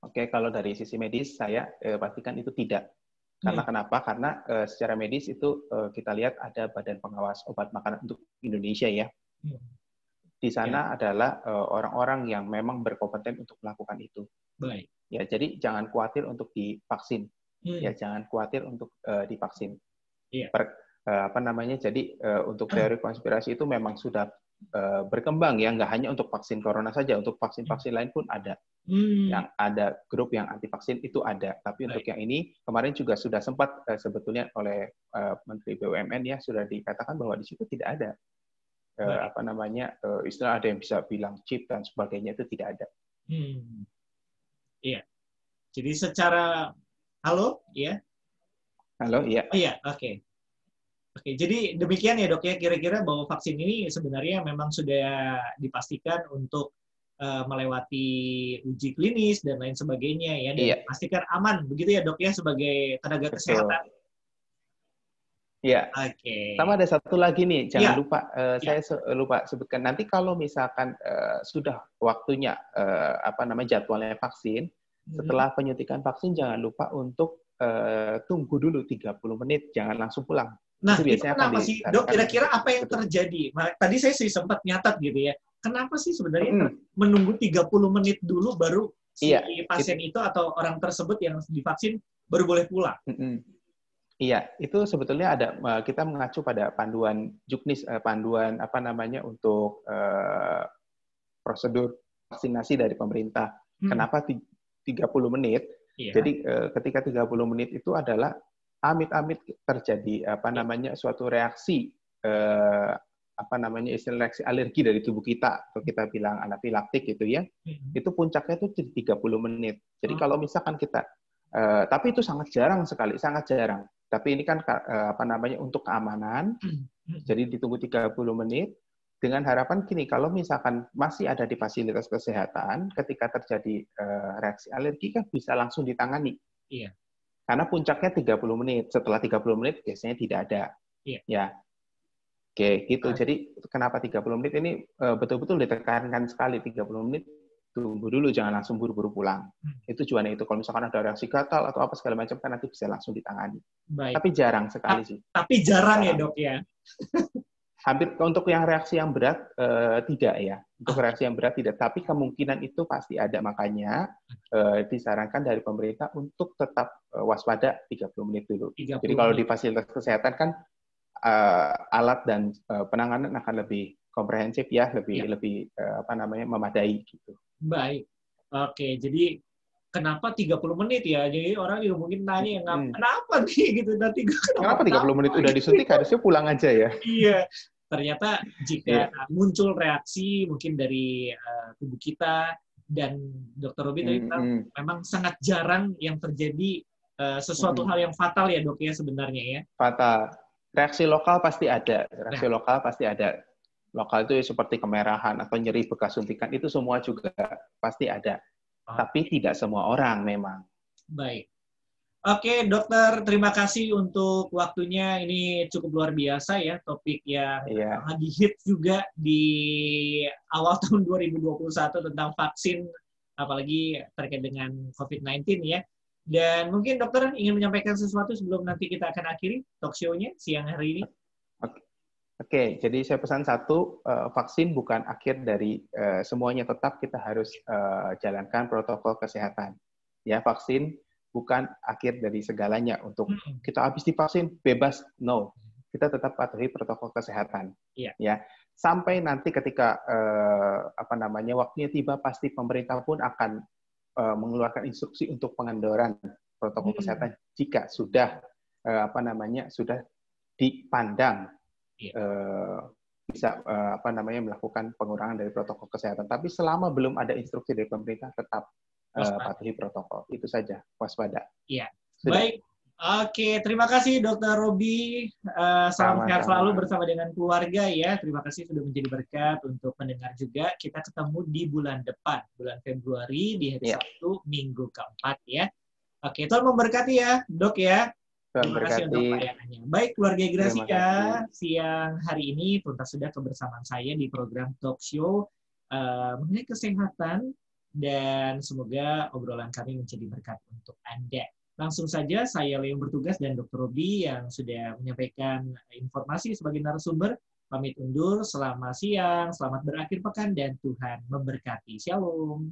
Oke, kalau dari sisi medis saya pastikan itu tidak. Karena kenapa? Karena secara medis itu kita lihat ada Badan Pengawas Obat Makanan untuk Indonesia ya. Di sana adalah orang-orang yang memang berkompeten untuk melakukan itu. Baik. Ya, jadi jangan khawatir untuk divaksin. Ya, jangan khawatir untuk divaksin. Jadi untuk teori konspirasi itu memang sudah berkembang ya, nggak hanya untuk vaksin corona saja, untuk vaksin-vaksin lain pun ada. Yang ada grup yang anti vaksin itu ada. Tapi untuk yang ini kemarin juga sudah sempat sebetulnya oleh Menteri BUMN ya sudah dikatakan bahwa di situ tidak ada istilah ada yang bisa bilang chip dan sebagainya, itu tidak ada. Iya. Jadi secara halo, ya. Halo, iya. Oh iya, oke. Oke, jadi demikian ya, Dok ya. Kira-kira bahwa vaksin ini sebenarnya memang sudah dipastikan untuk melewati uji klinis dan lain sebagainya ya, dan pastikan aman begitu ya, Dok ya, sebagai tenaga kesehatan. Ya. Oke. Sama ada satu lagi nih, jangan Ya. lupa, saya lupa sebutkan. Nanti kalau misalkan sudah waktunya, jadwalnya vaksin, setelah penyuntikan vaksin jangan lupa untuk tunggu dulu 30 menit, jangan langsung pulang. Nah, itu biasanya kenapa sih, Dok? Kira-kira apa yang terjadi? Tadi saya sih sempat nyatat gitu ya. Kenapa sih sebenarnya menunggu 30 menit dulu baru si pasien itu atau orang tersebut yang divaksin baru boleh pulang? Iya, itu sebetulnya kita mengacu pada panduan Juknis, panduan untuk prosedur vaksinasi dari pemerintah. Kenapa 30 menit? Iya. Jadi ketika 30 menit itu adalah amit-amit terjadi suatu reaksi istilah reaksi alergi dari tubuh kita, atau kita bilang anafilaktik gitu ya. Itu puncaknya itu 30 menit. Jadi kalau misalkan kita tapi itu sangat jarang sekali, sangat jarang. Tapi ini kan untuk keamanan. Jadi ditunggu 30 menit dengan harapan gini, kalau misalkan masih ada di fasilitas kesehatan, ketika terjadi reaksi alergi kan bisa langsung ditangani. Iya. Karena puncaknya 30 menit. Setelah 30 menit biasanya tidak ada. Iya. Ya. Oke, gitu. Jadi kenapa 30 menit ini betul-betul ditekankan sekali, 30 menit tunggu dulu, jangan langsung buru-buru pulang. Itu tujuannya itu. Kalau misalkan ada reaksi gatal atau apa segala macam kan nanti bisa langsung ditangani. Baik. Tapi jarang sekali sih. Tapi jarang ya, Dok ya. Hampir untuk yang reaksi yang berat tidak ya. Untuk reaksi yang berat tidak, tapi kemungkinan itu pasti ada, makanya disarankan dari pemerintah untuk tetap waspada 30 menit dulu. Jadi kalau di fasilitas kesehatan kan alat dan penanganan akan lebih komprehensif ya, lebih memadai gitu. Baik. Oke, jadi kenapa 30 menit ya? Jadi orang juga mungkin nanya, kenapa nih gitu nanti kenapa 30 menit udah disuntik, harusnya pulang aja ya. Iya. Ternyata jika muncul reaksi mungkin dari tubuh kita, dan Dr. Robi tadi bilang memang sangat jarang yang terjadi sesuatu hal yang fatal ya, Dok ya, sebenarnya ya. Fatal. Reaksi lokal pasti ada. Reaksi lokal pasti ada. Lokal itu seperti kemerahan atau nyeri bekas suntikan, itu semua juga pasti ada. Tapi tidak semua orang memang. Baik. Oke, Dokter, terima kasih untuk waktunya. Ini cukup luar biasa ya, topik yang lagi hit juga di awal tahun 2021 tentang vaksin, apalagi terkait dengan COVID-19 ya. Dan mungkin dokter ingin menyampaikan sesuatu sebelum nanti kita akan akhiri talk show-nya siang hari ini. Oke, jadi saya pesan satu, vaksin bukan akhir dari semuanya, tetap kita harus jalankan protokol kesehatan. Ya, vaksin bukan akhir dari segalanya untuk kita habis divaksin bebas, no. Kita tetap patuhi protokol kesehatan. Ya, sampai nanti ketika waktunya tiba, pasti pemerintah pun akan mengeluarkan instruksi untuk pengendoran protokol kesehatan jika sudah sudah dipandang bisa melakukan pengurangan dari protokol kesehatan. Tapi selama belum ada instruksi dari pemerintah, tetap patuhi protokol. Itu saja, waspada. Iya. Baik. Oke, terima kasih Dr. Robi. Salam sehat selalu bersama dengan keluarga ya. Terima kasih sudah menjadi berkat untuk pendengar juga. Kita ketemu di bulan depan, bulan Februari, di hari Sabtu, minggu keempat ya. Oke, Tuhan memberkati ya, Dok ya. Terima kasih untuk pelayanannya. Baik, keluarga Gracia, siang hari ini tuntas sudah kebersamaan saya di program talk show mengenai kesehatan, dan semoga obrolan kami menjadi berkat untuk Anda. Langsung saja, saya Leo bertugas dan Dr. Robi yang sudah menyampaikan informasi sebagai narasumber. Pamit undur, selamat siang, selamat berakhir pekan, dan Tuhan memberkati. Shalom.